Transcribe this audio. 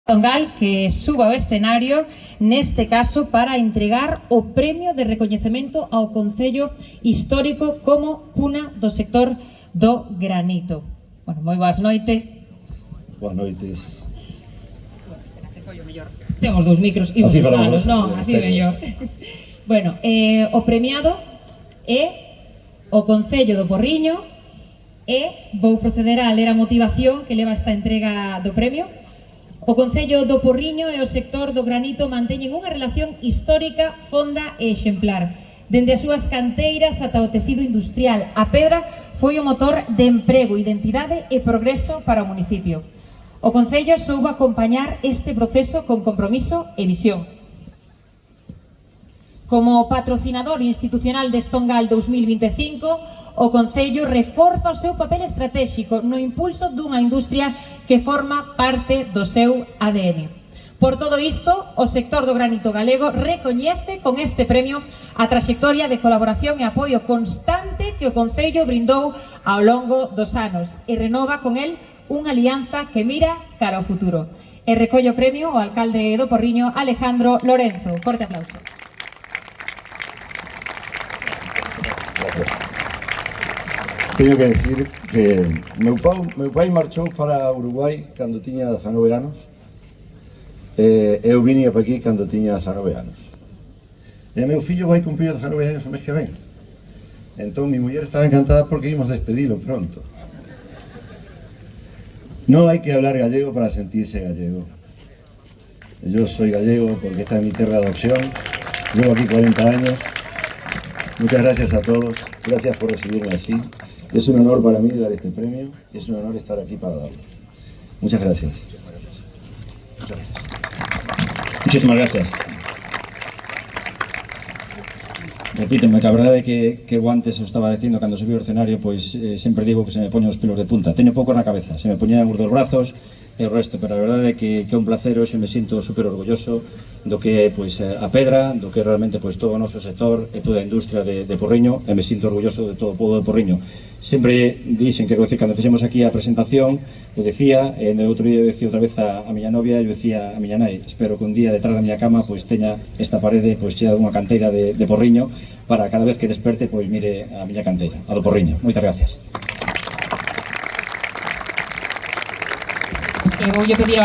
Tongal que suba ao escenario, neste caso para entregar o premio de recoñecemento ao Concello Histórico como cuna do sector do granito. Bueno, moi boas noites. Boas noites. Temos dous micros e así malos, non? Así mellor. Bueno, o premiado é o Concello do Porriño e vou proceder a ler a motivación que leva esta entrega do premio. O Concello do Porriño e o sector do granito manteñen unha relación histórica, fonda e exemplar. Dende as súas canteiras ata o tecido industrial, a pedra foi o motor de emprego, identidade e progreso para o municipio. O Concello soubo acompañar este proceso con compromiso e visión. Como patrocinador institucional de Stongal 2025, o Concello reforza o seu papel estratégico no impulso dunha industria que forma parte do seu ADN. Por todo isto, o sector do granito galego recoñece con este premio a traxectoria de colaboración e apoio constante que o Concello brindou ao longo dos anos e renova con el unha alianza que mira cara ao futuro. E recolle o premio o alcalde do Porriño, Alejandro Lorenzo. Forte aplauso. Teño que decir que meu pai marchou para Uruguai cando tiña 19 anos e eu viña para aquí cando tiña 19 anos. E meu fillo vai cumprir 19 anos o mes que ven. Entón, mi muller estará encantada porque ímos despedilo pronto. No hay que hablar gallego para sentirse gallego. Yo soy gallego porque esta es mi tierra de adopción. Llevo aquí 40 años. Muchas gracias a todos. Gracias por recibirme así. Es un honor para mí dar este premio y es un honor estar aquí para darlo. Muchas gracias. Muchísimas gracias. Repíteme, que a verdade é que eu antes o estaba dicindo cando subí ao escenario, pois sempre digo que se me poñen os pelos de punta. Teño poucos na cabeza, se me poñen os dos brazos e o resto, pero a verdade é que é un placer, hoxe me sinto super orgulloso do que é pois a pedra, do que é realmente pois todo o noso sector e toda a industria de Porriño, e me sinto orgulloso de todo o pobo de Porriño. Sempre dixen que cando fixemos aquí a presentación, eu decía, e no outro día eu decía outra vez a miña novia, eu decía a miña nai, espero que un día detrás da miña cama pois teña esta parede pois chea dunha canteira de Porriño, para cada vez que desperte pois mire a miña canteira, a do Porriño. Moitas gracias. E voulle pedir